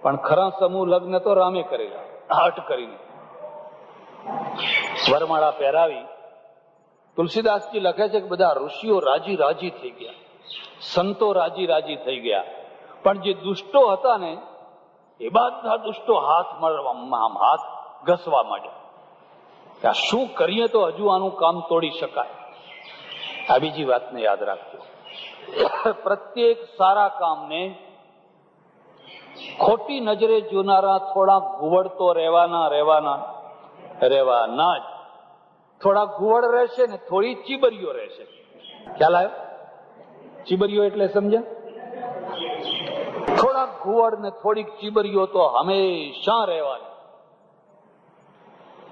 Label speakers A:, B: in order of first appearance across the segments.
A: પણ ખરા સમૂહ લગ્ન તો રામે કરેલા, હટ કરીને વરમાળા પહેરાવી. તુલસીદાસજી લખે છે કે બધા ઋષિઓ રાજી રાજી થઈ ગયા, સંતો રાજી રાજી થઈ ગયા, પણ જે દુષ્ટો હતા ને એ બધા દુષ્ટો હાથ ઘસવા માંડ્યા. શું કરીએ તો હજુ આનું કામ તોડી શકાય. આ બીજી વાતને યાદ રાખજો. પ્રત્યેક સારા કામને ખોટી નજરે જોનારા થોડા ઘુવડ તો રહેવાના જ. થોડા ઘુવડ રહેશે ને થોડી ચીબરીઓ રહેશે. ખ્યાલ આવ્યો? ચીબરીઓ એટલે સમજ્યા? થોડા ઘુવડ ને થોડીક ચીબરીઓ તો હંમેશા રહેવાની.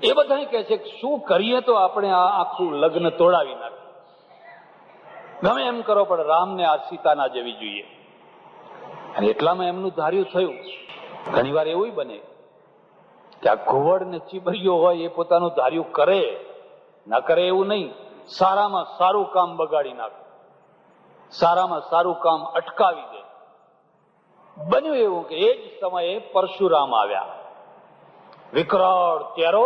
A: એ બધા કહે છે કે શું કરીએ તો આપણે આ આખું લગ્ન તોડાવી નાખીએ. ગમે એમ કરો પણ રામને આ સીતા ના જવી જોઈએ. અને એટલામાં એમનું ધાર્યું થયું. ઘણી વાર એવું બને કે આ ઘુવડ ને ચીબરીઓ હોય એ પોતાનું ધાર્યું કરે ના કરે એવું નહીં, સારામાં સારું કામ બગાડી નાખે, સારામાં સારું કામ અટકાવી દે. બન્યું એવું કે એ જ સમયે પરશુરામ આવ્યા. વિકરાળ ચહેરો,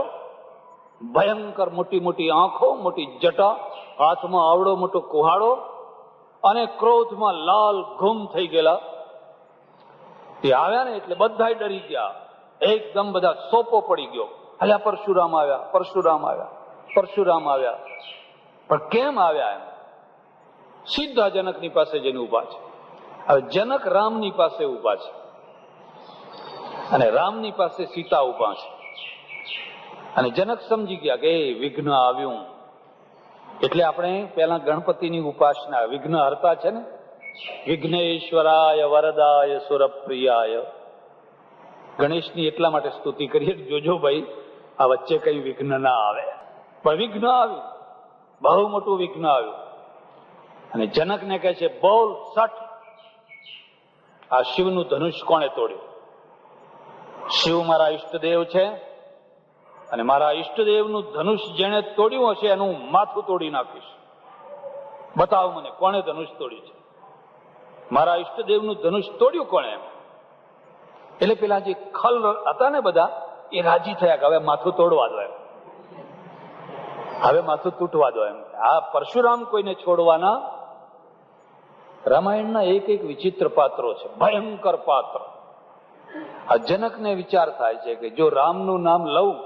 A: ભયંકર મોટી મોટી આંખો, મોટી જટા, હાથમાં આવડો મોટો કુહાડો અને ક્રોધમાં લાલ ઘૂમ થઈ ગયેલા. તે આવ્યા ને એટલે બધા ડરી ગયા. એકદમ બધા સોપો પડી ગયો. અલ્યા પરશુરામ આવ્યા, પરશુરામ આવ્યા, પરશુરામ આવ્યા. પણ કેમ આવ્યા? એમ સીધા જનકની પાસે જઈને ઉભા છે. હવે જનક રામની પાસે ઉભા છે અને રામની પાસે સીતા ઉભા છે. અને જનક સમજી ગયા કે વિઘ્ન આવ્યું. એટલે આપણે પેલા ગણપતિની ઉપાસના, વિઘ્ન હરતા છે ને, વિઘ્નેશ્વરાય વરદાય સુરપ્રિયાય. ગણેશની એટલા માટે સ્તુતિ કરીએ, જોજો ભાઈ આ વચ્ચે કઈ વિઘ્ન ના આવે. પણ વિઘ્ન આવ્યું, બહુ મોટું વિઘ્ન આવ્યું. અને જનકને કહે છે બોલ સઠ, આ શિવનું ધનુષ કોણે તોડ્યું? શિવ મારા ઈષ્ટદેવ છે અને મારા ઈષ્ટદેવનું ધનુષ જેને તોડ્યું હશે એનું માથું તોડી નાખીશ. બતાવો મને કોણે ધનુષ તોડ્યું છે? મારા ઈષ્ટદેવનું ધનુષ તોડ્યું કોણે? એમ એટલે પેલા જે ખલ હતા ને બધા એ રાજી થયા કે હવે માથું તોડવા દો, એમ હવે માથું તૂટવા દો. એમ આ પરશુરામ કોઈને છોડવાના. રામાયણના એક એક વિચિત્ર પાત્રો છે, ભયંકર પાત્ર. આ જનકને વિચાર થાય છે કે જો રામનું નામ લઉં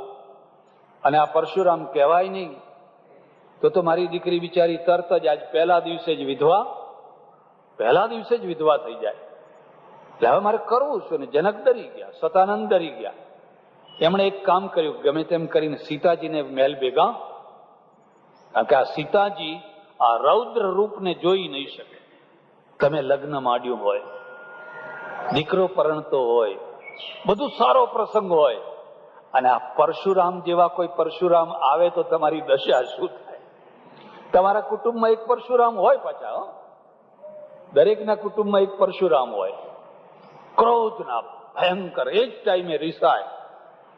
A: અને આ પરશુરામ કહેવાય નહીં તો મારી દીકરી બિચારી તરત જ આજ પહેલા દિવસે જ વિધવા થઈ જાય. એટલે હવે મારે કરવું શું? ને જનક ડરી ગયા, સતાનંદ ડરી ગયા. એમણે એક કામ કર્યું, ગમે તેમ કરીને સીતાજીને મહેલ ભેગા, કારણ કે આ સીતાજી આ રૌદ્ર રૂપને જોઈ નહીં શકે. તમે લગ્ન માંડ્યું હોય, દીકરો પરણતો હોય, બધું સારો પ્રસંગ હોય અને આ પરશુરામ જેવા કોઈ પરશુરામ આવે તો તમારી દશા શું થાય? તમારા કુટુંબમાં એક પરશુરામ હોય, પાછા દરેકના કુટુંબમાં એક પરશુરામ હોય. ક્રોધના ભયંકર, એ જ ટાઈમે રિસાય,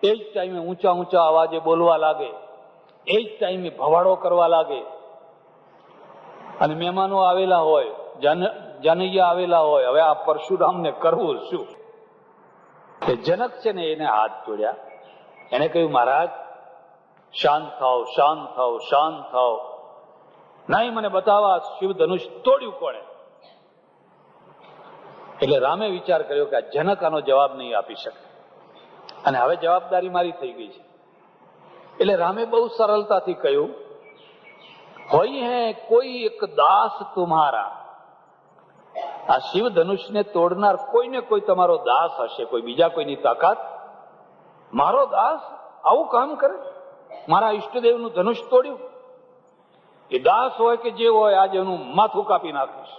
A: એ જ ટાઈમે ઊંચા ઊંચા અવાજે બોલવા લાગે, એ જ ટાઈમે ભવાડો કરવા લાગે. અને મહેમાનો આવેલા હોય, જાનૈયા આવેલા હોય, હવે આ પરશુરામને કરવું શું? એ જનક છે ને એને હાથ જોડ્યા. એને કહ્યું મહારાજ શાંત થાવ, શાંત થાવ, શાંત થાવ. નહીં, મને બતાવા શિવ ધનુષ તોડ્યું કોણે? એટલે રામે વિચાર કર્યો કે આ જનક આનો જવાબ નહીં આપી શકે અને હવે જવાબદારી મારી થઈ ગઈ છે. એટલે રામે બહુ સરળતાથી કહ્યું, હોય હે કોઈ એક દાસ તુમ્હારા. આ શિવ ધનુષને તોડનાર કોઈને કોઈ તમારો દાસ હશે, કોઈ બીજા કોઈની તાકાત. મારો દાસ આવું કામ કરે? મારા ઈષ્ટદેવનું ધનુષ તોડ્યું? એ દાસ હોય કે જે હોય, આજે એનું માથું કાપી નાખીશ.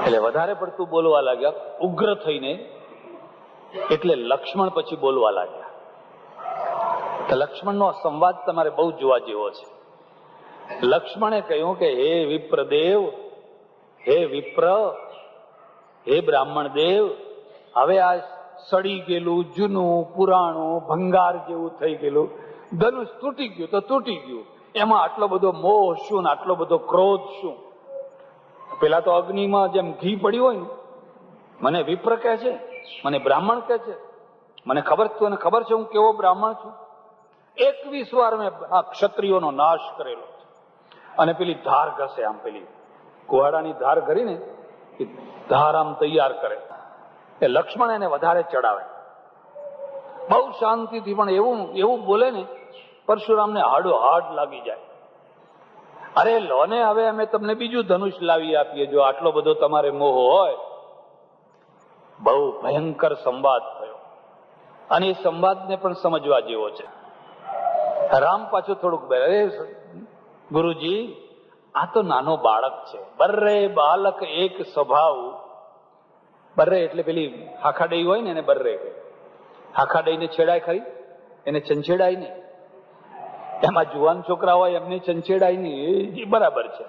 A: એટલે વધારે પડતું બોલવા લાગ્યા, ઉગ્ર થઈને. એટલે લક્ષ્મણ પછી બોલવા લાગ્યા. તો લક્ષ્મણનો સંવાદ તમારે બહુ જોવા જેવો છે. લક્ષ્મણે કહ્યું કે હે વિપ્રદેવ, હે વિપ્ર, હે બ્રાહ્મણ દેવ, હવે આ સડી ગયેલું જૂનું પુરાણું ભંગાર જેવું થઈ ગયેલું ધનુષ તૂટી ગયું તો તૂટી ગયું. એમાં આટલો બધો મોહ શું ને આટલો બધો ક્રોધ શું? પેલા તો અગ્નિમાં જેમ ઘી પડ્યું હોય ને મને વિપ્ર કહે છે, મને બ્રાહ્મણ કહે છે, મને ખબર છે હું કેવો બ્રાહ્મણ છું. 21 વાર મેં આ ક્ષત્રિયોનો નાશ કરેલો છે. અને પેલી ધાર ઘસે, આમ પેલી કુહાડાની ધાર કરીને એ ધાર આમ તૈયાર કરે. એ લક્ષ્મણ એને વધારે ચડાવે, બહુ શાંતિથી, પણ એવું બોલે ને પરશુરામને હાડો હાડ લાગી જાય. અરે લો ને, હવે અમે તમને બીજું ધનુષ લાવી આપીએ જો આટલો બધો તમારે મોહ હોય. બહુ ભયંકર સંવાદ થયો, અને એ સંવાદને પણ સમજવા જેવો છે. રામ પાછું થોડુંક અરે ગુરુજી, આ તો નાનો બાળક છે. બર્રે બાલક એક સ્વભાવ. બર્રે એટલે પેલી હાખાડઈ હોય ને એને બર્રે કહે. હાખાડઈને છેડાય ખરી, એને છંછેડાય નહીં. એમાં જુવાન છોકરા હોય એમને છંછેડાય નહીં, એ બરાબર છે.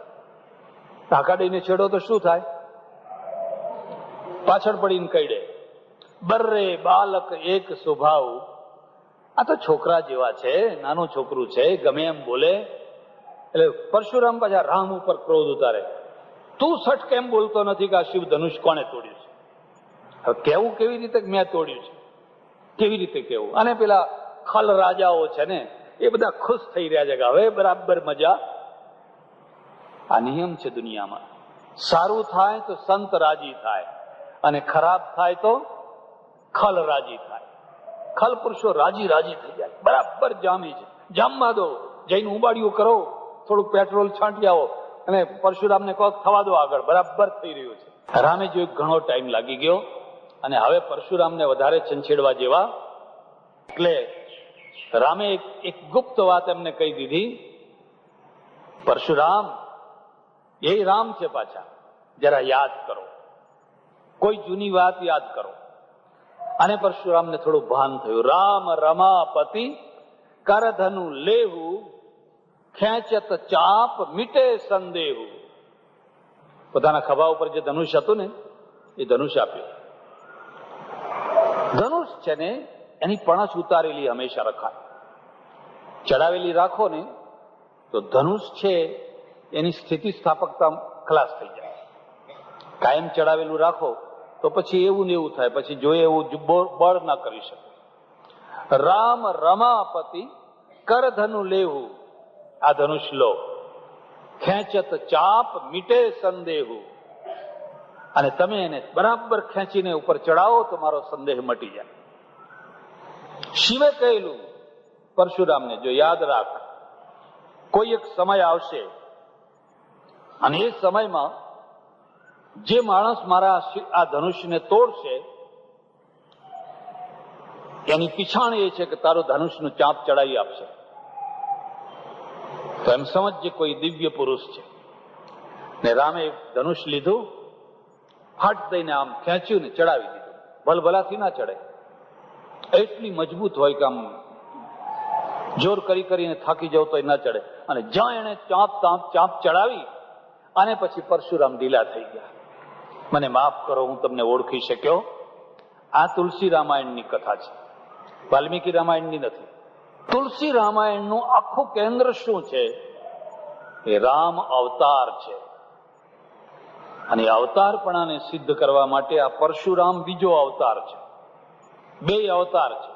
A: હાખાડઈને છેડો તો શું થાય? પાછળ પડીને કઈડે. બર્રે બાલક એક સ્વભાવ. આ તો છોકરા જેવા છે, નાનું છોકરું છે, ગમે એમ બોલે. એટલે પરશુરામ પાછા રામ ઉપર ક્રોધ ઉતારે. તું સઠ કેમ બોલતો નથી કે આ શિવ ધનુષ કોણે તોડ્યું છે? હવે કેવું કેવી રીતે મેં તોડ્યું છે, કેવી રીતે કેવું? અને પેલા ખલ રાજાઓ છે ને એ બધા ખુશ થઈ રહ્યા છે કે હવે બરાબર મજા. આ નિયમ છે દુનિયામાં. સારું થાય તો સંત રાજી થાય, અને ખરાબ થાય તો ખલ રાજી થાય. ખલ પુરુષો રાજી થઈ જાય, બરાબર જામી છે. જામવા દો, જઈને ઉબાડિયું કરો, થોડુંક પેટ્રોલ છાંટી આવો, અને પરશુરામને કહો થવા દો આગળ, બરાબર થઈ રહ્યું છે. રામે જોયું ઘણો ટાઈમ લાગી ગયો, અને હવે પરશુરામને વધારે છંછેડવા જેવા. એટલે રામે એક ગુપ્ત વાત એમને કહી દીધી. પરશુરામ, એ રામ છે પાછા, જરા યાદ કરો, કોઈ જૂની વાત યાદ કરો. અને પરશુરામને થોડું ભાન થયું. રામ રમાપતિ કરધનુ લેવું, ખેંચત ચાપ મીટે સંદેહુ. પોતાના ખભા ઉપર જે ધનુષ હતું ને એ ધનુષ આપ્યું. ધનુષ છે ને એની પણસ ઉતારેલી હંમેશા રખાય. ચડાવેલી રાખો ને તો ધનુષ છે એની સ્થિતિ સ્થાપકતા ખલાસ થઈ જાય. કાયમ ચડાવેલું રાખો તો પછી એવું ને એવું થાય, પછી જોઈએ એવું બળ ના કરી શકે. રામ રમાપતિ કરધનુ લેવું, આ ધનુષ લો. ખેંચત ચાપ મીટે સંદેહુ, અને તમે એને બરાબર ખેંચીને ઉપર ચડાવો તો મારો સંદેહ મટી જાય. શિવે કહેલું પરશુરામને, જો યાદ રાખ, કોઈ એક સમય આવશે અને એ સમયમાં જે માણસ મારા આ ધનુષને તોડશે એની પીછાણ એ છે કે તારું ધનુષનું ચાંપ ચડાવી આપશે. તો એમ સમજજે કોઈ દિવ્ય પુરુષ છે. ને રામે ધનુષ લીધું, ફાટ દઈને આમ ખેંચ્યું ને ચડાવી દીધું. ભલભલાથી ના ચડે, એટલી મજબૂત હોય કે આમ જોર કરીને થાકી જાવ તો ના ચડે. અને જ્યાં એને ચાંપ ચડાવી અને પછી પરશુરામ ઢીલા થઈ ગયા. મને માફ કરો, હું તમને ઓળખી શક્યો. આ તુલસી રામાયણની કથા છે, વાલ્મીકી રામાયણની નથી. તુલસી રામાયણનું આખું કેન્દ્ર શું છે? એ રામ અવતાર છે. અને અવતારપણાને સિદ્ધ કરવા માટે આ પરશુરામ બીજો અવતાર છે. બે અવતાર છે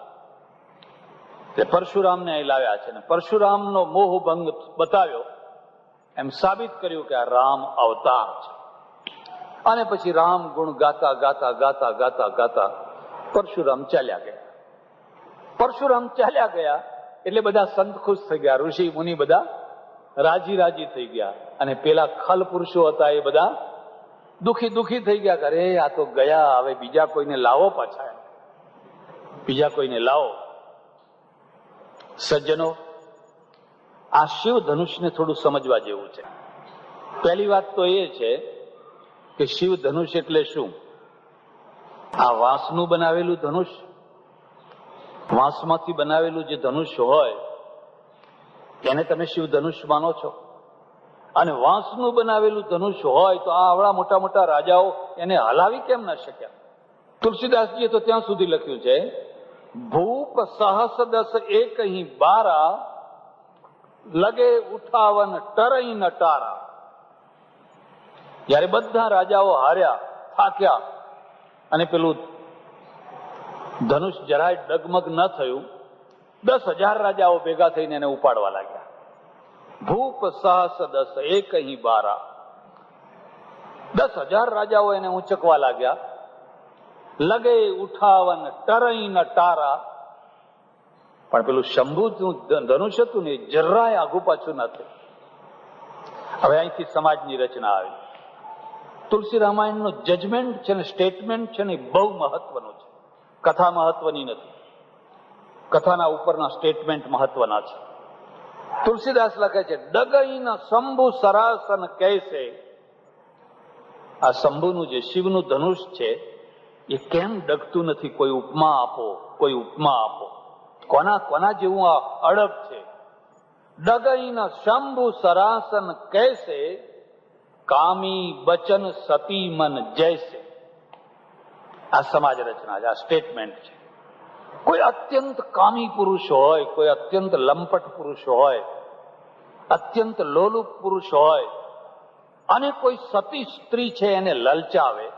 A: તે પરશુરામને અહીં લાવ્યા છે. ને પરશુરામનો મોહ ભંગ બતાવ્યો, એમ સાબિત કર્યું કે આ રામ અવતાર છે. અને પછી રામ ગુણ ગાતા ગાતા ગાતા ગાતા ગાતા પરશુરામ ચાલ્યા ગયા. પરશુરામ ચાલ્યા ગયા એટલે બધા સંત ખુશ થઈ ગયા, ઋષિ મુનિ બધા રાજી થઈ ગયા. અને પેલા ખલ પુરુષો હતા એ બધા દુખી થઈ ગયા. અરે આ તો ગયા, હવે બીજા કોઈને લાવો, પાછા બીજા કોઈને લાવો. સજ્જનો, આ શિવ ધનુષને થોડું સમજવા જેવું છે. પહેલી વાત તો એ છે કે શિવ ધનુષ એટલે શું? આ વાંસનું બનાવેલું ધનુષ, વાંસમાંથી બનાવેલું જે ધનુષ હોય એને તમે શિવ ધનુષ માનો છો? અને વાંસનું બનાવેલું ધનુષ હોય તો આ આવડા મોટા મોટા રાજાઓ એને હલાવી કેમ ના શક્યા? તુલસીદાસજીએ તો ત્યાં સુધી લખ્યું છે, ભૂપ સહસ દસ એક અહીં બારા, લગે ઉઠાવન ટરઈ નટારા. જયારે બધા રાજાઓ હાર્યા, થાક્યા, અને પેલું ધનુષ જરાય ડગમગ ન થયું, 10,000 રાજાઓ ભેગા થઈને એને ઉપાડવા લાગ્યા. ભૂપ સહસ 10 એક અહીં 12. 10,000 રાજાઓ એને ઉંચકવા લાગ્યા. લગે ઉઠાવન ટરઈ ન ટારા. પણ પેલું શંભુનું ધનુષ હતું ને જરાય આગુ પાછું ન થયું. હવે અહીંથી સમાજની રચના આવી. તુલસી રામાયણનું જજમેન્ટ છે ને, સ્ટેટમેન્ટ છે ને, બહુ મહત્વનું છે. કથા મહત્વની નથી, કથાના ઉપરના સ્ટેટમેન્ટ મહત્વના છે. તુલસીદાસ લખે છે, ડગઈન શંભુ સરાસન કૈસે. આ શંભુનું જે શિવનું ધનુષ છે એ કેમ ડગતું નથી? કોઈ ઉપમા આપો, કોઈ ઉપમા આપો. કોના જેવું આ અડગ છે? ડગઈન શંભુ સરાસન કૈસે, કામી બચન સતી મન જૈસે. આ સમાજ રચના છે, આ સ્ટેટમેન્ટ છે. કોઈ અત્યંત કામી પુરુષ હોય, કોઈ અત્યંત લંપટ પુરુષ હોય, અત્યંત લોલુપ પુરુષ હોય, અને કોઈ સતી સ્ત્રી છે એને લલચાવે,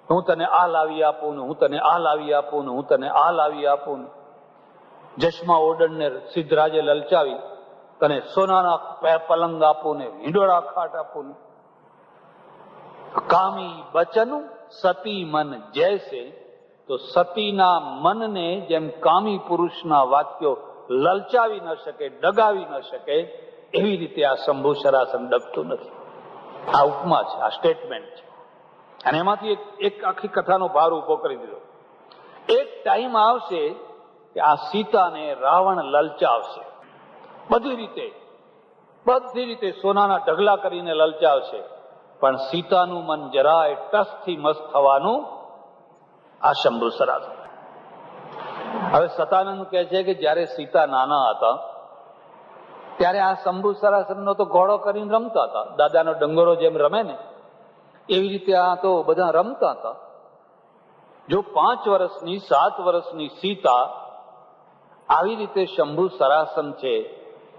A: હું તને આ લાવી આપું ને, હું તને આ લાવી આપું ને, હું તને આ લાવી આપું ને. જશમા ઓડણને સિદ્ધરાજે લલચાવી, તને સોનાના પલંગ આપું ને, હિંડોળા ખાટ આપું ને. કામી બચન સતી મન જૈસે. તો સતીના મનને જેમ કામી પુરુષના વાક્યો લલચાવી ન શકે, ડગાવી ન શકે, એવી રીતે આ શંભુ સરાસન ડગતું નથી. આ ઉપમા છે, આ સ્ટેટમેન્ટ છે. અને એમાંથી એક આખી કથાનો ભાર ઉભો કરી દીધો. એક ટાઈમ આવશે કે આ સીતાને રાવણ લલચાવશે, બધી રીતે સોનાના ઢગલા કરીને લલચાવશે, પણ સીતાનું મન જરાય ટસથી મસ્ત થવાનું આ શંભુ સરાસન. હવે સતાનંદ કહે છે કે જયારે સીતા નાના હતા ત્યારે આ શંભુ સરાસનનો તો ઘોડો કરીને રમતા હતા. દાદાનો ડંગોરો જેમ રમે ને એવી રીતે આ તો બધા રમતા હતા. જો 5 વર્ષની 7 વર્ષની સીતા આવી રીતે શંભુ સરાસન છે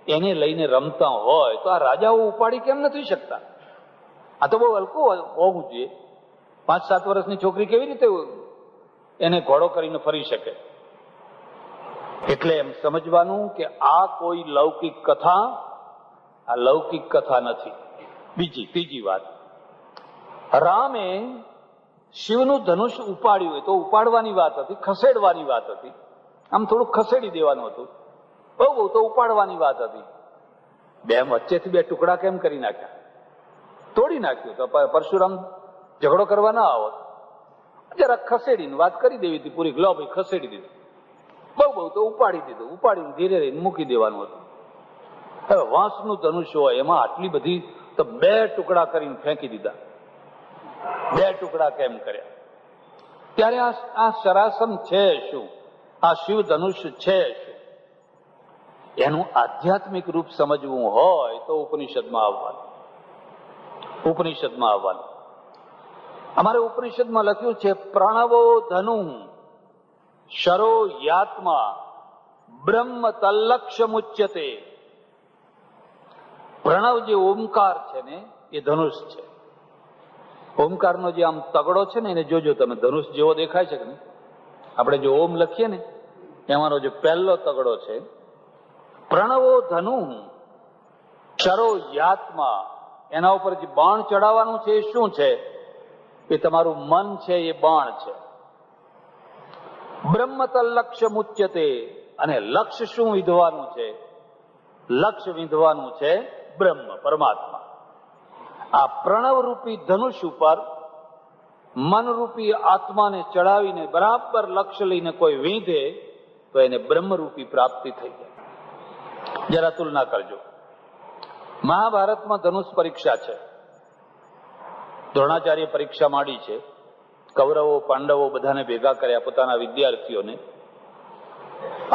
A: એને લઈને રમતા હોય તો આ રાજાઓ ઉપાડી કેમ નથી શકતા? આ તો બહુ હલકું હોવું જોઈએ. 5-7 વર્ષની છોકરી કેવી રીતે એને ઘોડો કરીને ફરી શકે? એટલે એમ સમજવાનું કે આ કોઈ લૌકિક કથા, આ લૌકિક કથા નથી. ત્રીજી વાત, રામે શિવનું ધનુષ ઉપાડ્યું હોય તો ઉપાડવાની વાત હતી, ખસેડવાની વાત હતી. આમ થોડું ખસેડી દેવાનું હતું, બહુ તો ઉપાડવાની વાત હતી. વચ્ચેથી 2 ટુકડા કેમ કરી નાખ્યા? તોડી નાખ્યું તો પરશુરામ ઝઘડો કરવા ના આવત. જરા ખસેડીને વાત કરી દેવી હતી પૂરી. લો ભાઈ, ખસેડી દીધું. બહુ તો ઉપાડી દીધું. ઉપાડીને ધીરે ધીરે મૂકી દેવાનું હતું. હવે વાંસનું ધનુષ હોય એમાં આટલી બધી તો 2 ટુકડા કરીને ફેંકી દીધા. 2 ટુકડા કેમ કર્યા? ત્યારે આ સરાસન છે શું? આ શિવ ધનુષ છે શું? એનું આધ્યાત્મિક રૂપ સમજવું હોય તો ઉપનિષદમાં આવવાનું. અમારે ઉપનિષદમાં લખ્યું છે, પ્રણવો ધનુ શરો યાત્મા બ્રહ્મ તલ્લક્ષમુચ્યતે. પ્રણવ જે ઓમકાર છે ને એ ધનુષ છે. ઓમકારનો જે આમ તગડો છે ને એને જોજો તમે, ધનુષ જેવો દેખાય છે કે નહીં? આપણે જો ઓમ લખીએ ને એમાંનો જે પહેલો તગડો છે, પ્રણવો ધનુ શરો યાત્મા. એના ઉપર જે બાણ ચડાવવાનું છે એ શું છે? એ તમારું મન છે, એ બાણ છે. બ્રહ્મત લક્ષ્ય મુચ્યતે. અને લક્ષ્ય શું વિધવાનું છે? લક્ષ્ય વિધવાનું છે બ્રહ્મ, પરમાત્મા. આ પ્રણવ રૂપી ધનુષ ઉપર મનરૂપી આત્માને ચડાવીને બરાબર લક્ષ્ય લઈને કોઈ વિંધે તો એને બ્રહ્મરૂપી પ્રાપ્તિ થઈ જાય. જરા તુલના કરજો. મહાભારતમાં ધનુષ પરીક્ષા છે. દ્રોણાચાર્ય પરીક્ષા માંડી છે. કૌરવો પાંડવો બધાને ભેગા કર્યા, પોતાના વિદ્યાર્થીઓને,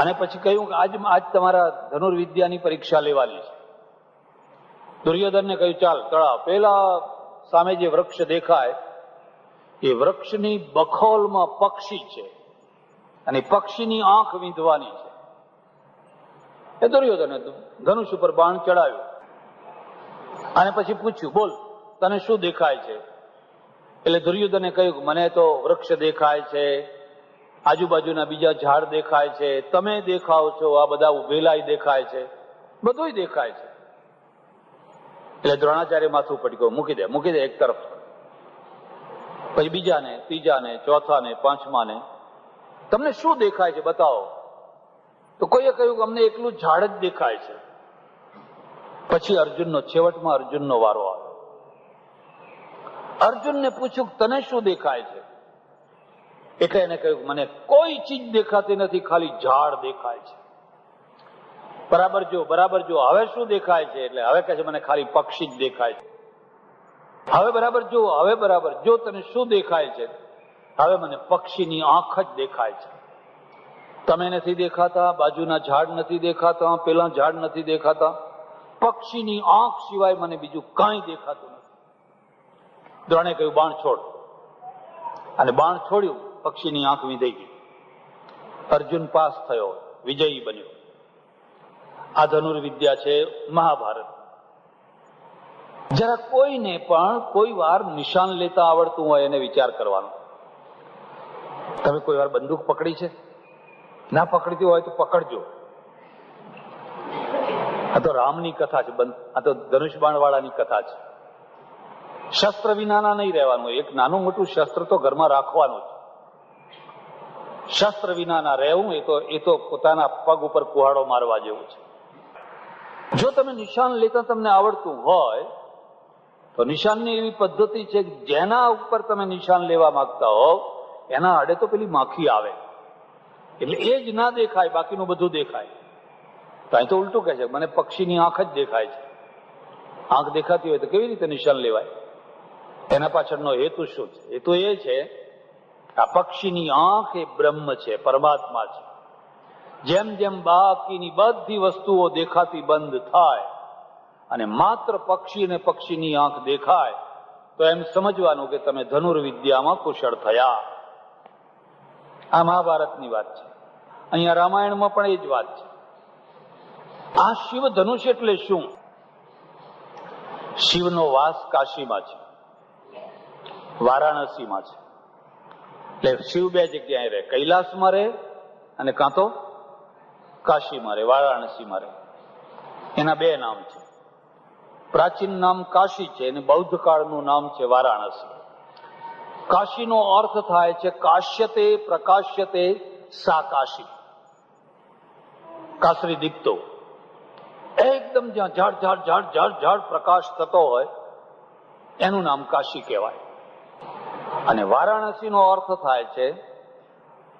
A: અને પછી કહ્યું કે આજ તમારા ધનુર્વિદ્યાની પરીક્ષા લેવાની છે. દુર્યોધનને કહ્યું, ચાલ તળાવ. પેલા સામે જે વૃક્ષ દેખાય એ વૃક્ષની બખોલમાં પક્ષી છે અને પક્ષીની આંખ વીંધવાની છે. એ દુર્યોધને ધનુષ ઉપર બાણ ચડાવ્યું અને પછી પૂછ્યું, બોલ તને શું દેખાય છે? એટલે દુર્યોધને કહ્યું, મને તો વૃક્ષ દેખાય છે, આજુબાજુના બીજા ઝાડ દેખાય છે, તમે દેખાવ છો, આ બધા ઉભેલાય દેખાય છે, બધું દેખાય છે. એટલે દ્રોણાચાર્ય માથું પટક્યું, મૂકી દે એક તરફ. પછી બીજાને, ત્રીજાને, ચોથાને, પાંચમાને, તમને શું દેખાય છે બતાવો. તો કોઈએ કહ્યું કે અમને એકલું ઝાડ જ દેખાય છે. પછી છેવટમાં અર્જુનનો વારો આવ્યો. અર્જુનને પૂછ્યું, તને શું દેખાય છે? એટલે એને કહ્યું, મને કોઈ ચીજ દેખાતી નથી, ખાલી ઝાડ દેખાય છે. બરાબર જો. હવે શું દેખાય છે? એટલે હવે કહે છે, મને ખાલી પક્ષી જ દેખાય છે. હવે બરાબર જો તને શું દેખાય છે? હવે મને પક્ષીની આંખ જ દેખાય છે. તમે નથી દેખાતા, બાજુના ઝાડ નથી દેખાતા, પેલા ઝાડ નથી દેખાતા, પક્ષીની આંખ સિવાય મને બીજું કાંઈ દેખાતું નથી. દ્રોણે કહ્યું, બાણ છોડ. અને બાણ છોડ્યું, પક્ષીની આંખ વીંધાઈ ગઈ. અર્જુન પાસ થયો, વિજયી બન્યો. આ ધનુર્વિદ્યા છે મહાભારત. જરા કોઈને પણ કોઈ વાર નિશાન લેતા આવડતું હોય એને વિચાર કરવાનો. તમે કોઈ વાર બંદૂક પકડી છે? ના પકડતી હોય તો પકડજો. આ તો રામની કથા છે, આ તો ધનુષ બાણ વાળાની કથા છે. શસ્ત્ર વિનાના નહીં રહેવાનું. એક નાનું મોટું શસ્ત્ર તો ઘરમાં રાખવાનું જ. શસ્ત્ર વિનાના રહેવું એ તો પોતાના પગ ઉપર કુહાડો મારવા જેવું છે. જો તમે નિશાન લેતા તમને આવડતું હોય તો નિશાનની એવી પદ્ધતિ છે કે જેના ઉપર તમે નિશાન લેવા માંગતા હો એના આડે તો પેલી માખી આવે, એટલે એ જ ના દેખાય, બાકીનું બધું દેખાય. તો અહીં તો ઉલટું કહે છે, મને પક્ષીની આંખ જ દેખાય છે. આંખ દેખાતી હોય તો કેવી રીતે નિશાન લેવાય? એના પાછળનો હેતુ શું છે? હેતુ એ છે આ પક્ષીની આંખ એ બ્રહ્મ છે, પરમાત્મા છે. જેમ જેમ બાકીની બધી વસ્તુઓ દેખાતી બંધ થાય અને માત્ર પક્ષી અને પક્ષીની આંખ દેખાય તો એમ સમજવાનું કે તમે ધનુર્વિદ્યામાં કુશળ થયા. આ મહાભારતની વાત છે. અહીંયા રામાયણમાં પણ એ જ વાત છે. આ શિવ ધનુષ એટલે શું? શિવનો વાસ કાશીમાં છે, વારાણસીમાં છે. એટલે શિવ બે જગ્યાએ રહે, કૈલાસમાં રહે અને કાં તો કાશીમાં રહે, વારાણસીમાં રહે. એના બે નામ છે. પ્રાચીન નામ કાશી છે અને બૌદ્ધ કાળનું નામ છે વારાણસી. કાશીનો અર્થ થાય છે કાશ્યતે પ્રકાશ્યતે સા કાશી. કાસરી દીપતો, એકદમ જ્યાં ઝાડ ઝાડ ઝાડ ઝાડ ઝાડ પ્રકાશ થતો હોય એનું નામ કાશી કહેવાય. અને વારાણસીનો અર્થ થાય છે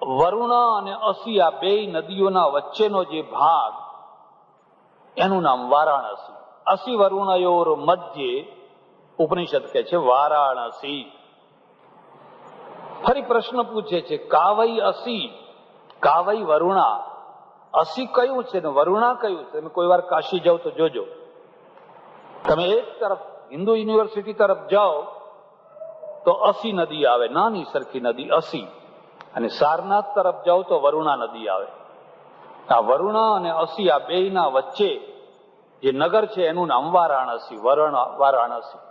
A: વરુણા અને અસિયા બે નદીઓના વચ્ચેનો જે ભાગ, એનું નામ વારાણસી. અસી વરુણયોર મધ્યે ઉપનિષદ કહે છે વારાણસી. ફરી પ્રશ્ન પૂછે છે, કાવઈ અસી કાવઈ વરુણા, અસી કયું છે ને વરુણા કયું છે? તમે કોઈ વાર કાશી જાઓ તો જોજો. તમે એક તરફ હિન્દુ યુનિવર્સિટી તરફ જાઓ તો અસી નદી આવે, નાની સરખી નદી અસી. અને સારનાથ તરફ જાઓ તો વરુણા નદી આવે. આ વરુણા અને અસી આ બેયના વચ્ચે જે નગર છે એનું નામ વારાણસી. વારાણસી.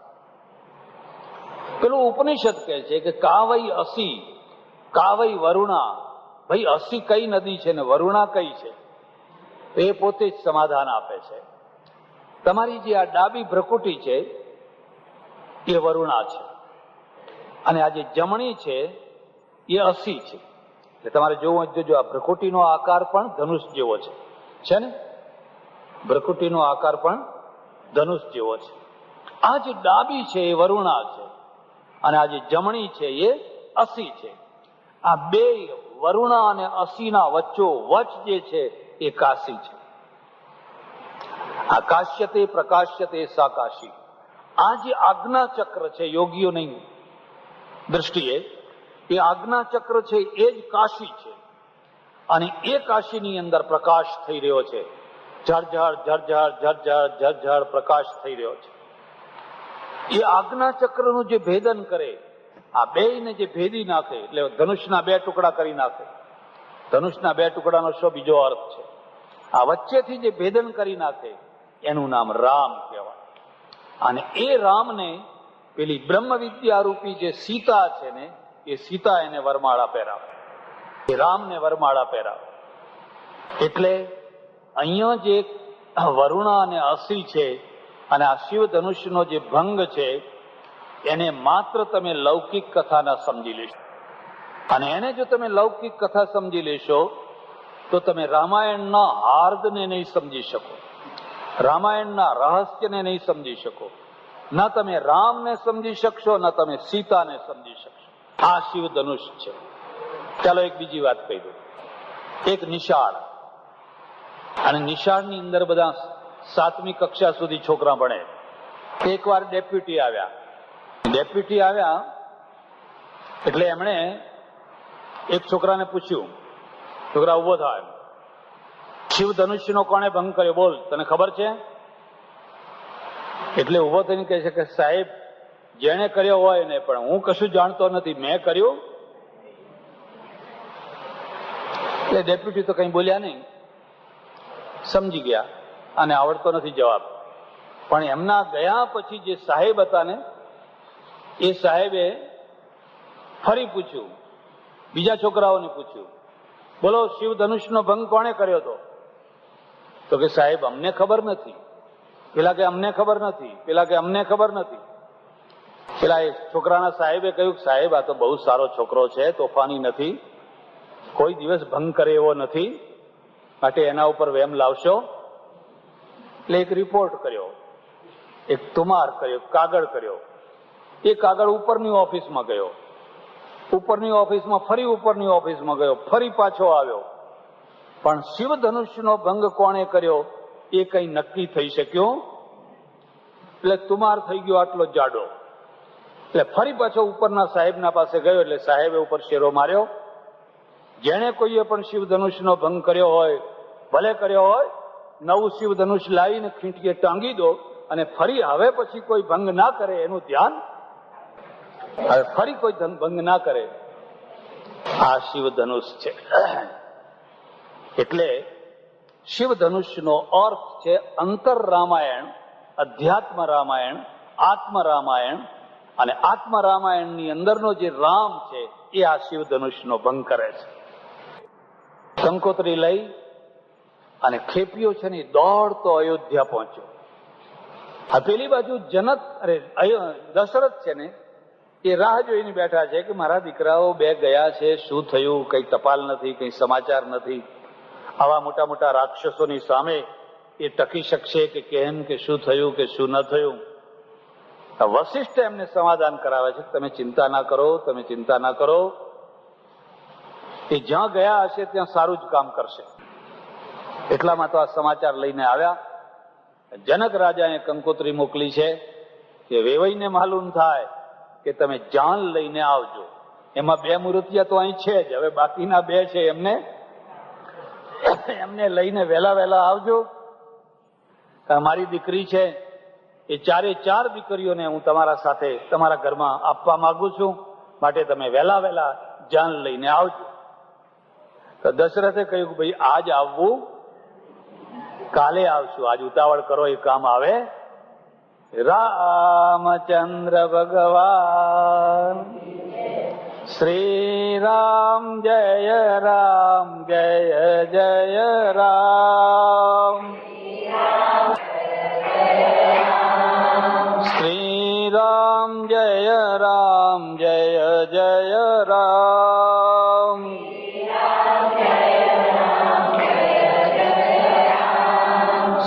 A: પેલું ઉપનિષદ કહે છે કે કાવઈ અસી કાવઈ વરુણા. ભાઈ અસી કઈ નદી છે ને વરુણા કઈ છે? તો એ પોતે જ સમાધાન આપે છે. તમારી જે આ ડાબી ભ્રકુટી છે એ વરુણા છે અને આ જે જમણી છે એ અસી છે. એટલે તમારે જોવું હોય જોજો, આ ભ્રકુટીનો આકાર પણ ધનુષ જેવો છે ને? ભ્રકુટીનો આકાર પણ ધનુષ જેવો છે. આ જે ડાબી છે એ વરુણા છે અને આ જે જમણી છે એ અસી છે. આ બે વરુણા અને અસીના વચ્ચો વચ જે છે એ કાશી છે. આ કાશ્યતે પ્રકાશ્યતે સા કાશી. આ જે આજ્ઞા ચક્ર છે યોગીઓની દ્રષ્ટિએ, એ આજ્ઞા ચક્ર છે એ જ કાશી છે. અને એ કાશીની અંદર પ્રકાશ થઈ રહ્યો છે. ઝરઝર ઝરઝર ઝરઝર ઝરઝર પ્રકાશ થઈ રહ્યો છે. એ આજ્ઞા ચક્રનું જે ભેદન કરે, આ બેયને જે ભેદી નાખે, એટલે ધનુષના બે ટુકડા કરી નાખે. ધનુષના બે ટુકડાનો શું બીજો અર્થ છે? આ વચ્ચેથી જે ભેદન કરી નાખે એનું નામ રામ કહેવાય. અને એ રામને પેલી બ્રહ્મ વિદ્યા રૂપી જે સીતા છે ને, એ સીતા એને વરમાળા પહેરાવે, એ રામને વરમાળા પહેરાવે. એટલે અહીંયા જે વરુણા અને અસી છે અને આ શિવ ધનુષ્યનો જે ભંગ છે એને માત્ર તમે લૌકિક કથાના સમજી લેશો. અને એને જો તમે લૌકિક કથા સમજી લેશો તો તમે રામાયણના હાર્દને નહીં સમજી શકો, રામાયણના રહસ્યને નહીં સમજી શકો. ન તમે રામને સમજી શકશો, ન તમે સીતાને સમજી શકશો. આ શિવ ધનુષ છે. ચાલો એક બીજી વાત કહી દઉં. એક નિશાળ, અને નિશાળની અંદર બધા 7મી કક્ષા સુધી છોકરા ભણે. એકવાર ડેપ્યુટી આવ્યા એટલે એમણે એક છોકરાને પૂછ્યું, છોકરા ઉભો થાય, શિવ ધનુષ્યનો કોણે ભંગ કર્યો બોલ, તને ખબર છે? એટલે ઉભો થઈને કહે છે કે સાહેબ, જેણે કર્યો હોય ને, પણ હું કશું જાણતો નથી, મેં કર્યું. એટલે ડેપ્યુટી તો કઈ બોલ્યા નહીં, સમજી ગયા અને આવડતો નથી જવાબ. પણ એમના ગયા પછી જે સાહેબ હતા ને, એ સાહેબે ફરી પૂછ્યું, બીજા છોકરાઓને પૂછ્યું, બોલો શિવ ધનુષનો ભંગ કોણે કર્યો હતો? તો કે સાહેબ અમને ખબર નથી. પેલા કે અમને ખબર નથી, પેલા કે અમને ખબર નથી. પેલા એ છોકરાના સાહેબે કહ્યું, સાહેબ આ તો બહુ સારો છોકરો છે, તોફાની નથી, કોઈ દિવસ ભંગ કરે એવો નથી, માટે એના ઉપર વેમ લાવશો. એટલે એક રિપોર્ટ કર્યો, એક તુમાર કર્યો, કાગળ કર્યો. એ કાગળ ઉપરની ઓફિસમાં ગયો, ઉપરની ઓફિસમાં ફરી ઉપરની ઓફિસમાં ગયો, ફરી પાછો આવ્યો. પણ શિવ ધનુષ્યનો ભંગ કોણે કર્યો એ કઈ નક્કી થઈ શક્યું. એટલે તુમાર થઈ ગયો આટલો જાડો. એટલે ફરી પાછો ઉપરના સાહેબના પાસે ગયો. એટલે સાહેબે ઉપર શેરો માર્યો, જેણે કોઈએ પણ શિવ ધનુષ્યનો ભંગ કર્યો હોય, ભલે કર્યો હોય, નવું શિવ ધનુષ લાવીને ખીંટીએ ટાંગી દો, અને ફરી હવે પછી કોઈ ભંગ ના કરે એનું ધ્યાન, હવે ફરી કોઈ ભંગ ના કરે. આ શિવ ધનુષ છે. એટલે શિવ ધનુષનો અર્થ છે અંતર રામાયણ, અધ્યાત્મ રામાયણ, આત્મ રામાયણ. અને આત્મ રામાયણની અંદરનો જે રામ છે એ આ શિવ ધનુષનો ભંગ કરે છે. કંકોત્રી લઈ અને ખેપિયો છે ને દોડતો અયોધ્યા પહોંચ્યો. આ પેલી બાજુ જનક દશરથ છે ને, એ રાહ જોઈને બેઠા છે કે મારા દીકરાઓ બે ગયા છે, શું થયું, કઈ ટપાલ નથી, કઈ સમાચાર નથી. આવા મોટા મોટા રાક્ષસોની સામે એ ટકી શકશે કે કેમ, કે શું થયું કે શું ન થયું. વશિષ્ઠ એમને સમાધાન કરાવે છે, તમે ચિંતા ના કરો, તમે ચિંતા ના કરો, એ જ્યાં ગયા હશે ત્યાં સારું જ કામ કરશે. એટલામાં તો આ સમાચાર લઈને આવ્યા. જનક રાજાએ કંકોત્રી મોકલી છે કે વેવાઈને માલુમ થાય કે તમે જાન લઈને આવજો. એમાં 2 મૂર્તિયા તો અહીં છે જ, હવે બાકીના 2 છે એમને લઈને વહેલા આવજો. મારી દીકરી છે, એ 4 દીકરીઓને હું તમારા સાથે તમારા ઘરમાં આપવા માંગુ છું, માટે તમે વહેલા જાન લઈને આવજો. તો દશરથે કહ્યું, ભાઈ આજ આવવું, કાલે આવશું, આજ ઉતાવળ કરો, એ કામ આવે. રામચંદ્ર ભગવાન શ્રી રામ, જય રામ, જય જય રામ. શ્રી રામ, જય રામ, જય જય રામ.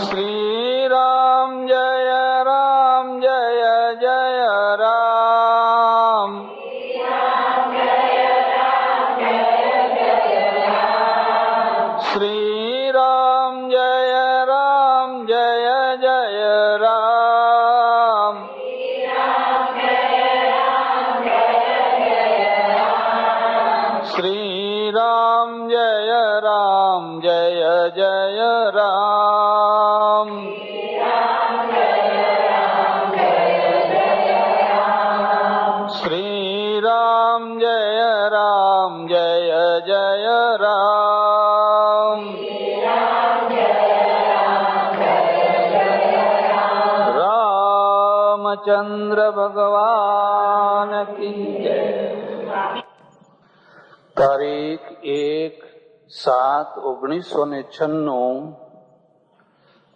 A: શ્રી રામ, જય રામ, જય જય રામ. શ્રી રામ, જય રામ, જય જય રામ. શ્રી રામ, જય રામ, જય જય રામ. શ્રી રામ, જય રામ, જય જય રામ. રામચંદ્ર રામચંદ્ર ભગવાન કી જય. તારીખ 1/7/1996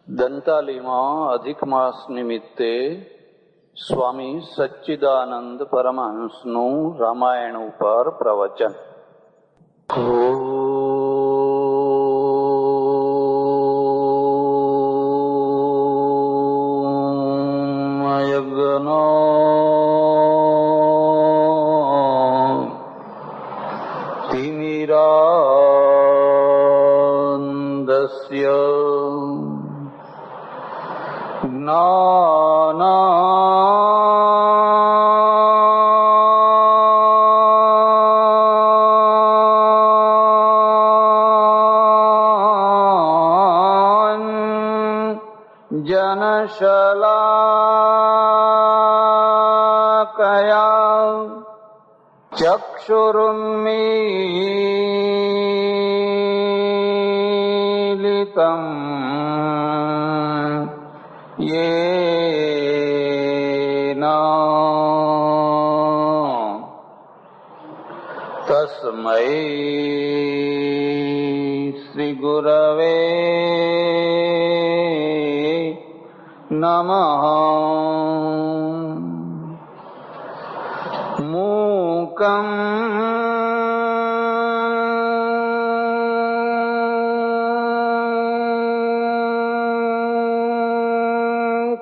A: દંતાલીમાં અધિક માસ નિમિત્તે સ્વામી સચ્ચિદાનંદ પરમહંસનું રામાયણ ઉપર પ્રવચન. તિમિરાંધસ્ય જનશલાકયા ચક્ષુરુન્મીલિતં યેન તસ્મૈ શ્રી ગુરવે નમઃ. મૂકં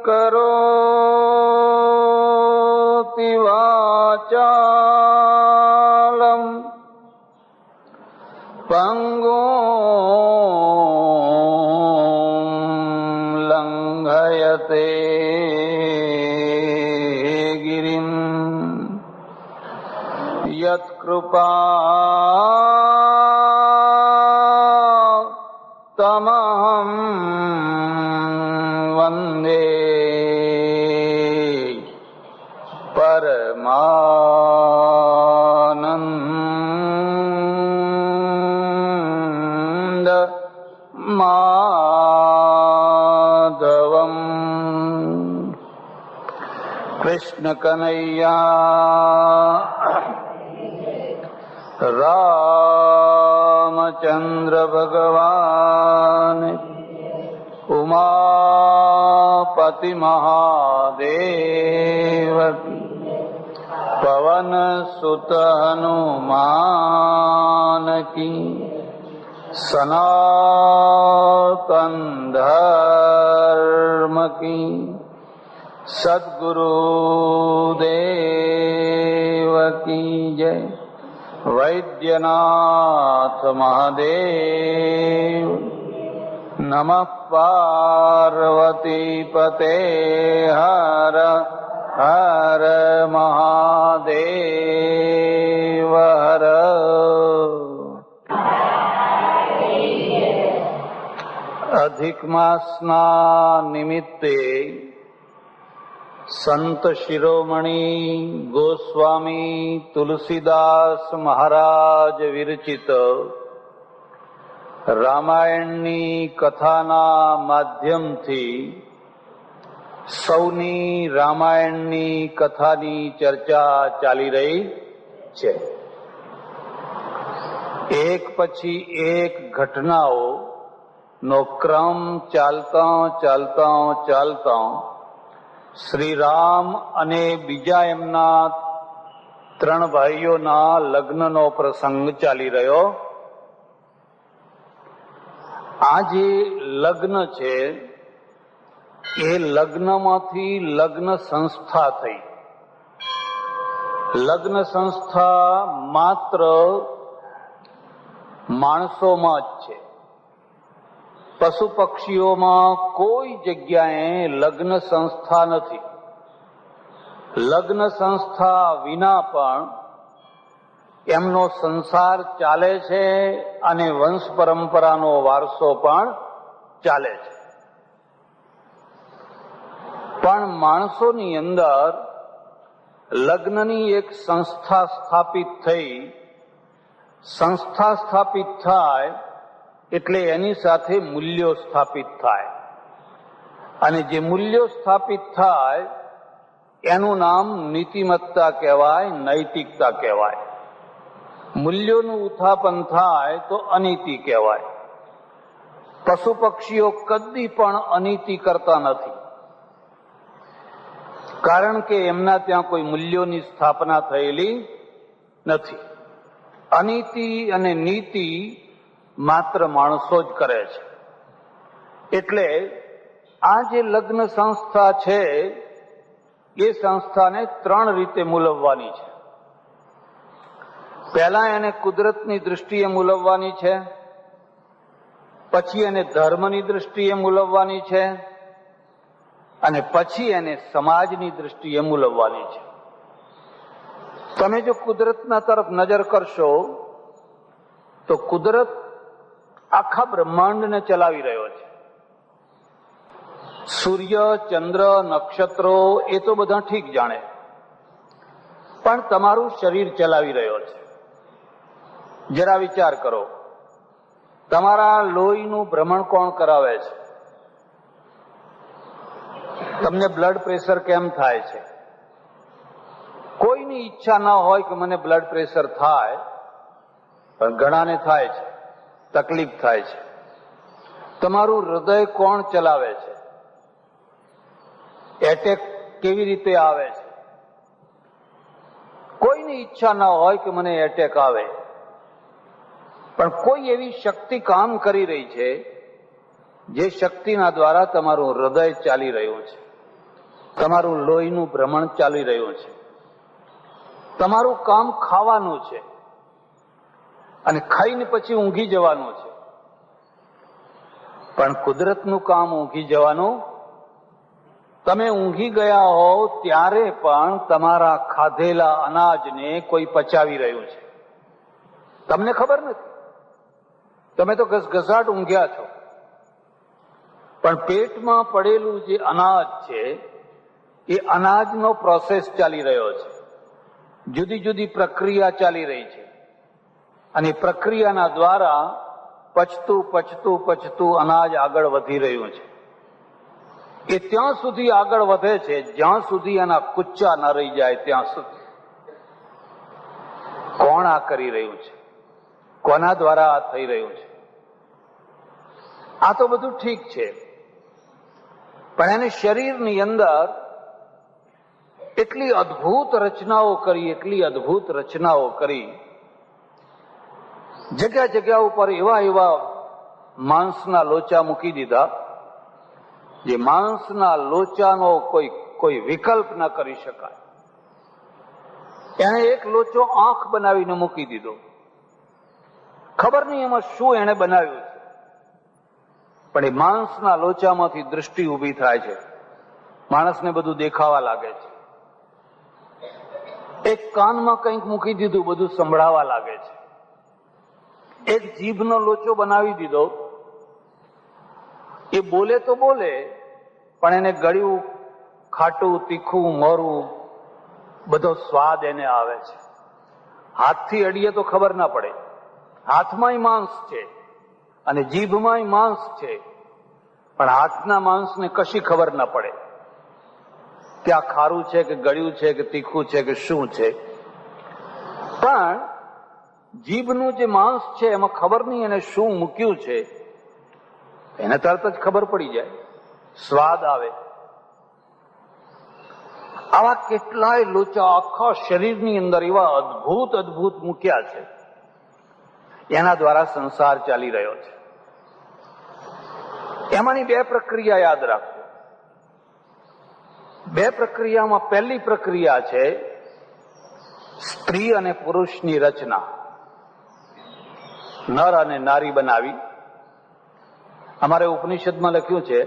A: કરોતિ વાચાલં પંગું લંઘયતે ગિરિમ યત્કૃપા તમહં વંદે પરમાનંદ માધવમ. કૃષ્ણ કનૈયા રામચંદ્ર ભગવાન ઉમાપતિ મહાદેવ પવન સુત હનુમાન કી સનાતન ધર્મ કી સદ્ગુરુદેવ કી જય. વૈદ્યનાથ મહાદેવ નમઃ. પાર્વતી પતે હર હર મહાદેવ હર. અધિક માસના નિમિત્તે સંત શિરોમણી ગોસ્વામી તુલસીદાસ મહારાજ વિરચિત રામાયણની કથાના માધ્યમથી સૌની રામાયણની કથાની ચર્ચા ચાલી રહી છે. એક પછી એક ઘટનાઓ નો ક્રમ ચાલતા શ્રી રામ અને બીજા એમના 3 ભાઈઓના લગ્નનો પ્રસંગ ચાલી રહ્યો. આ જે લગ્ન છે એ લગ્નમાંથી લગ્ન સંસ્થા થઈ. લગ્ન સંસ્થા માત્ર માણસોમાં જ છે. પશુ પક્ષીઓમાં કોઈ જગ્યાએ લગ્ન સંસ્થા નથી. લગ્ન સંસ્થા વિના પણ એમનો સંસાર ચાલે છે અને વંશ પરંપરાનો વારસો પણ ચાલે છે. પણ માણસોની અંદર લગ્નની એક સંસ્થા સ્થાપિત થઈ. સંસ્થા સ્થાપિત થાય એટલે એની સાથે મૂલ્યો સ્થાપિત થાય, અને જે મૂલ્યો સ્થાપિત થાય એનું નામ નીતિમત્તા કહેવાય, નૈતિકતા કહેવાય. મૂલ્યોનું ઉત્થાપન થાય તો અનીતિ કહેવાય. પશુ પક્ષીઓ કદી પણ અનીતિ કરતા નથી, કારણ કે એમના ત્યાં કોઈ મૂલ્યોની સ્થાપના થયેલી નથી. અનીતિ અને નીતિ માત્ર માણસો જ કરે છે. એટલે આ જે લગ્ન સંસ્થા છે એ સંસ્થાને 3 રીતે મૂલવવાની છે. પહેલા એને કુદરતની દૃષ્ટિએ મૂલવવાની છે, પછી એને ધર્મની દૃષ્ટિએ મૂલવવાની છે, અને પછી એને સમાજની દૃષ્ટિએ મૂલવવાની છે. તમે જો કુદરતના તરફ નજર કરશો તો કુદરત આખા બ્રહ્માંડને ચલાવી રહ્યો છે. સૂર્ય, ચંદ્ર, નક્ષત્રો એ તો બધા ઠીક જાણે, પણ તમારું શરીર ચલાવી રહ્યો છે. જરા વિચાર કરો, તમારા લોહીનું ભ્રમણ કોણ કરાવે છે? તમને બ્લડ પ્રેશર કેમ થાય છે? કોઈની ઈચ્છા ના હોય કે મને બ્લડ પ્રેશર થાય, પણ ઘણાને થાય છે, તકલીફ થાય છે. તમારું હૃદય કોણ ચલાવે છે? એટેક કેવી રીતે આવે છે? કોઈની ઈચ્છા ના હોય કે મને એટેક આવે, પણ કોઈ એવી શક્તિ કામ કરી રહી છે જે શક્તિના દ્વારા તમારું હૃદય ચાલી રહ્યું છે, તમારું લોહીનું ભ્રમણ ચાલી રહ્યું છે. તમારું કામ ખાવાનું છે અને ખાઈને પછી ઊંઘી જવાનું છે, પણ કુદરતનું કામ ઊંઘી જવાનું. તમે ઊંઘી ગયા હોવ ત્યારે પણ તમારા ખાધેલા અનાજને કોઈ પચાવી રહ્યું છે, તમને ખબર નથી. તમે તો ઘસઘસાટ ઊંઘ્યા છો, પણ પેટમાં પડેલું જે અનાજ છે એ અનાજનો પ્રોસેસ ચાલી રહ્યો છે. જુદી જુદી પ્રક્રિયા ચાલી રહી છે, અને પ્રક્રિયાના દ્વારા પચતું પચતું પચતું અનાજ આગળ વધી રહ્યું છે. એ ત્યાં સુધી આગળ વધે છે જ્યાં સુધી એના કુચ્ચા ન રહી જાય ત્યાં સુધી. કોણ આ કરી રહ્યું છે? કોના દ્વારા આ થઈ રહ્યું છે? આ તો બધું ઠીક છે, પણ એને શરીરની અંદર એટલી અદ્ભુત રચનાઓ કરી, એટલી અદ્ભુત રચનાઓ કરી. જગ્યા જગ્યા ઉપર એવા એવા માંસના લોચા મૂકી દીધા જે માંસના લોચાનો કોઈ વિકલ્પ ન કરી શકાય. એને એક લોચો આંખ બનાવીને મૂકી દીધો. ખબર નહીં એમાં શું એને બનાવ્યું છે, પણ એ માંસના લોચામાંથી દૃષ્ટિ ઊભી થાય છે, માણસને બધું દેખાવા લાગે છે. એક કાનમાં કંઈક મૂકી દીધું, બધું સંભળાવા લાગે છે. એક જીભનો લોચો બનાવી દીધો, એ બોલે તો બોલે, પણ એને ગળ્યું, ખાટું, તીખું, મોરું બધો સ્વાદ એને આવે છે. હાથથી અડીએ તો ખબર ના પડે, હાથમાંય માંસ છે અને જીભમાંય માંસ છે, પણ હાથના માંસને કશી ખબર ના પડે કે આ ખારું છે કે ગળ્યું છે કે તીખું છે કે શું છે. પણ જીભનું જે માંસ છે એમાં ખબર નહીં એને શું મૂક્યું છે, એને તરત જ ખબર પડી જાય, સ્વાદ આવે. આવા કેટલાય લોચા આખા શરીરની અંદર એવા અદ્ભુત અદ્ભુત મૂક્યા છે, એના દ્વારા સંસાર ચાલી રહ્યો છે. એમાંની 2 પ્રક્રિયા યાદ રાખો. 2 પ્રક્રિયામાં પહેલી પ્રક્રિયા છે સ્ત્રી અને પુરુષની રચના, નર અને નારી બનાવી. અમારે ઉપનિષદમાં લખ્યું છે,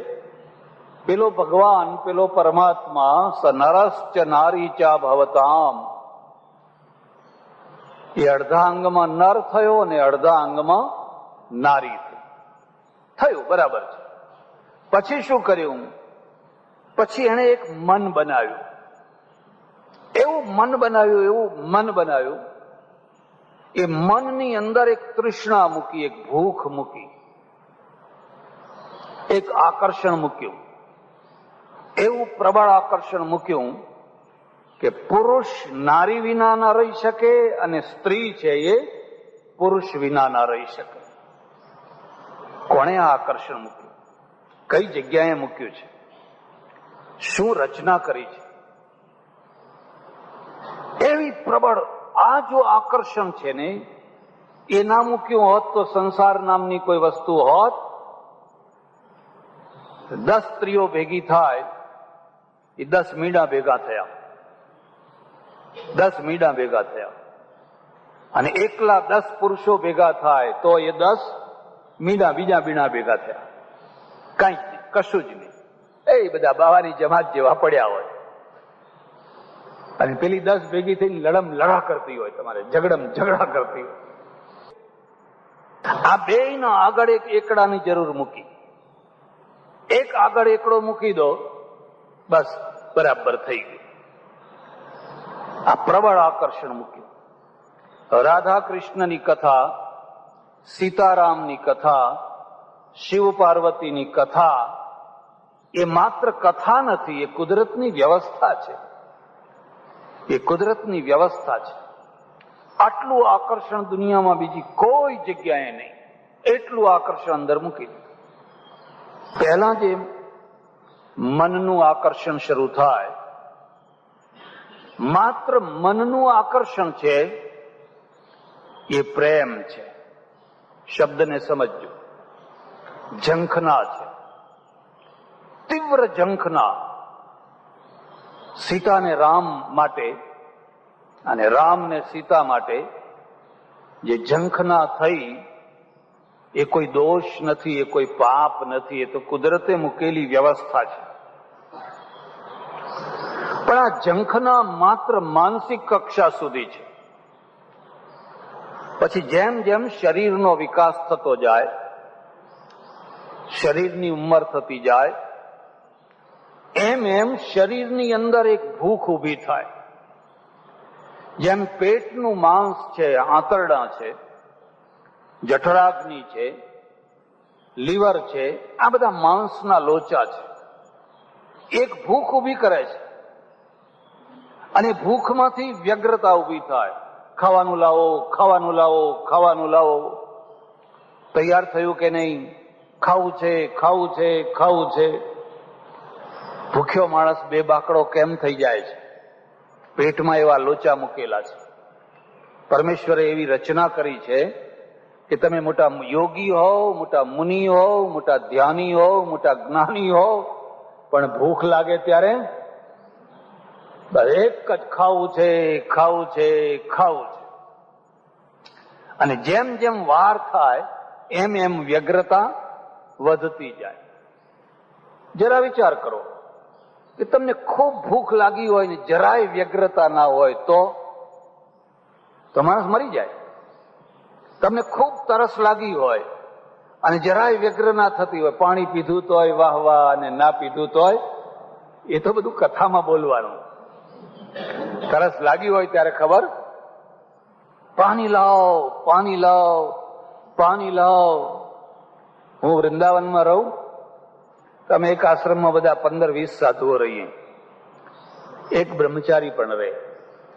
A: પેલો ભગવાન, પેલો પરમાત્મા સ નરશ્ચ નારી ચા ભવતામ, એ અડધા અંગમાં નર થયો અને અડધા અંગમાં નારી થયું. બરાબર છે. પછી શું કર્યું? પછી એને એક મન બનાવ્યું. એવું મન બનાવ્યું એ મનની અંદર એક તૃષ્ણા મૂકી, એક ભૂખ મૂકી, એક આકર્ષણ મૂક્યું. એવું પ્રબળ આકર્ષણ મૂક્યું કે પુરુષ નારી વિના ના રહી શકે અને સ્ત્રી છે એ પુરુષ વિના ના રહી શકે. કોણે આ આકર્ષણ મૂક્યું? કઈ જગ્યાએ મૂક્યું છે? શું રચના કરી છે? એવી પ્રબળ આ જો આકર્ષણ છે ને, એ ના મૂક્યું હોત તો સંસાર નામની કોઈ વસ્તુ હોત. 10 સ્ત્રીઓ ભેગી થાય એ 10 મીંડા ભેગા થયા, 10 મીંડા ભેગા થયા. અને એકલા 10 પુરુષો ભેગા થાય તો એ 10 મીંડા બીજા મીંડા ભેગા થયા. કઈ જ નહીં, કશું જ નહીં. એ બધા બાવાની જમાત જેવા પડ્યા હોય. અને પેલી 10 ભેગી થઈને લડમ લડા કરતી હોય, તમારે ઝઘડમ ઝઘડા કરતી હોય. આ બેયના આગળ એક એકડાની જરૂર મૂકી. એક આગળ એકડો મૂકી દો, બસ બરાબર થઈ ગયું. આ પ્રબળ આકર્ષણ મૂક્યું. રાધા કૃષ્ણની કથા, સીતારામની કથા, શિવ પાર્વતીની કથા એ માત્ર કથા નથી, એ કુદરતની વ્યવસ્થા છે. એ કુદરતની વ્યવસ્થા છે. આટલું આકર્ષણ દુનિયામાં બીજી કોઈ જગ્યાએ નહીં. એટલું આકર્ષણ અંદર મૂકી દીધું. પહેલા જે મનનું આકર્ષણ શરૂ થાય, માત્ર મનનું આકર્ષણ છે, એ પ્રેમ છે. શબ્દને સમજજો. ઝંખના છે, તીવ્ર ઝંખના. સીતાને રામ માટે અને રામને સીતા માટે જે ઝંખના થઈ, એ કોઈ દોષ નથી, એ કોઈ પાપ નથી, એ તો કુદરતે મૂકેલી વ્યવસ્થા છે. પણ આ ઝંખના માત્ર માનસિક કક્ષા સુધી છે. પછી જેમ જેમ શરીરનો વિકાસ થતો જાય, શરીરની ઉંમર થતી જાય, એમ એમ શરીરની અંદર એક ભૂખ ઊભી થાય. જેમ પેટનું માંસ છે, આંતરડા છે, જઠરાગ્નિ છે, લીવર છે, આ બધા માંસના લોચા છે. એક ભૂખ ઊભી કરે છે અને ભૂખમાંથી વ્યગ્રતા ઊભી થાય. ખાવાનું લાવો, ખાવાનું લાવો, ખાવાનું લાવો. તૈયાર થયું કે નહીં? ખાવું છે, ખાવું છે, ખાવું છે. ભૂખ્યો માણસ બે બાકડો કેમ થઈ જાય છે? પેટમાં એવા લોચા મૂકેલા છે. પરમેશ્વરે એવી રચના કરી છે કે તમે મોટા યોગી હોવ, મોટા મુનિ હોવ, મોટા ધ્યાની હોવ, મોટા જ્ઞાની હોવ, પણ ભૂખ લાગે ત્યારે એક જ ખાવું છે, ખાવું છે, ખાવું છે. અને જેમ જેમ વાર થાય એમ એમ વ્યગ્રતા વધતી જાય. જરા વિચાર કરો કે તમને ખૂબ ભૂખ લાગી હોય ને જરાય વ્યગ્રતા ના હોય તો માણસ મરી જાય. તમને ખૂબ તરસ લાગી હોય અને જરાય વ્યગ્ર ના થતી હોય, પાણી પીધું તોય વાહ વાહ અને ના પીધું તોય, એ તો બધું કથામાં બોલવાનું. તરસ લાગી હોય ત્યારે ખબર, પાણી લાવો, પાણી લાવો, પાણી લાવો. હું વૃંદાવનમાં રહું, અમે એક આશ્રમમાં બધા 15-20 સાધુઓ રહીએ, એક બ્રહ્મચારી પણ રહે.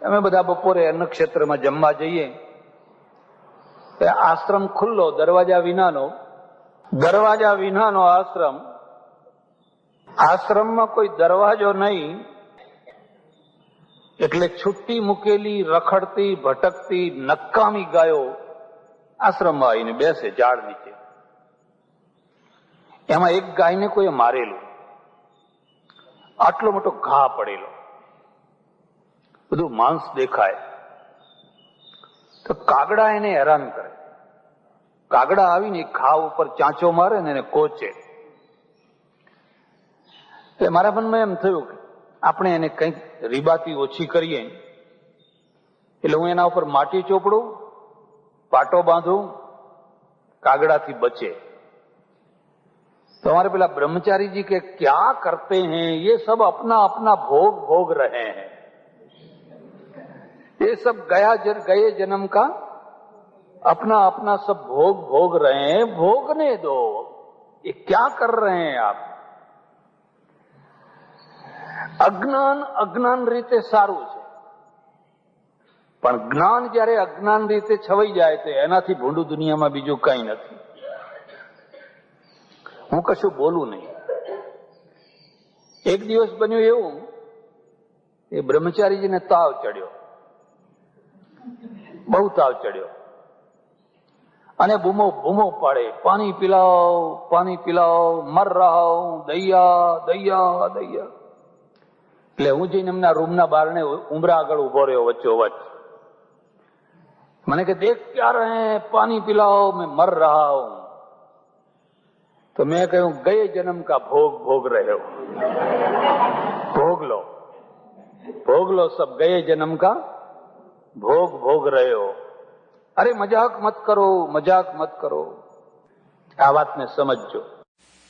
A: અમે બધા બપોરે અન્ન ક્ષેત્રમાં જમવા જઈએ. આશ્રમ ખુલ્લો, દરવાજા વિનાનો આશ્રમ. આશ્રમમાં કોઈ દરવાજો નહીં, એટલે છુટ્ટી મૂકેલી, રખડતી, ભટકતી, નકામી ગાયો આશ્રમમાં આવીને બેસે ઝાડ નીચે. એમાં એક ગાયને કોઈ મારેલું, આટલો મોટો ઘા પડેલો, બધું માંસ દેખાય. તો કાગડા એને હેરાન કરે. કાગડા આવીને ઘા ઉપર ચાંચો મારે ને એને કોચે. એટલે મારા મનમાં એમ થયું કે આપણે એને કંઈક રીબાતી ઓછી કરીએ. એટલે હું એના ઉપર માટી ચોપડું, પાટો બાંધું, કાગડાથી બચે. तो हमारे पेला ब्रह्मचारी जी के क्या करते हैं, ये सब अपना अपना भोग भोग रहे हैं, ये सब गए जन्म का अपना अपना सब भोग भोग रहे हैं, भोगने दो, ये क्या कर रहे हैं आप। અજ્ઞાન રીતે સારું છે, પણ જ્ઞાન જયારે અજ્ઞાન રીતે છવાઈ જાય તો એનાથી ભૂંડું દુનિયામાં બીજું કઈ નથી. હું કશું બોલું નહીં. એક દિવસ બન્યું એવું, એ બ્રહ્મચારીજીને તાવ ચડ્યો, બહુ તાવ ચડ્યો, અને બૂમો પાડે, પાણી પિલાઓ, પાણી પિલાઓ, મર રહા હું, દૈયા દૈયા દૈયા. એટલે હું જઈને એમના રૂમના બારણે ઉંબરા આગળ ઉભો રહ્યો વચ્ચોવચ્ચ. મને કે દેખ ક્યાં રહે, પાણી પિલાઓ, મેં મર રહા હું. તો મેં કહ્યું ગયે જન્મ કા ભોગ ભોગ રહ્યો, ભોગ લો સબ, ગયે જન્મ કા ભોગ ભોગ રહ્યો. અરે મજાક મત કરો, મજાક મત કરો. આ વાતને સમજજો.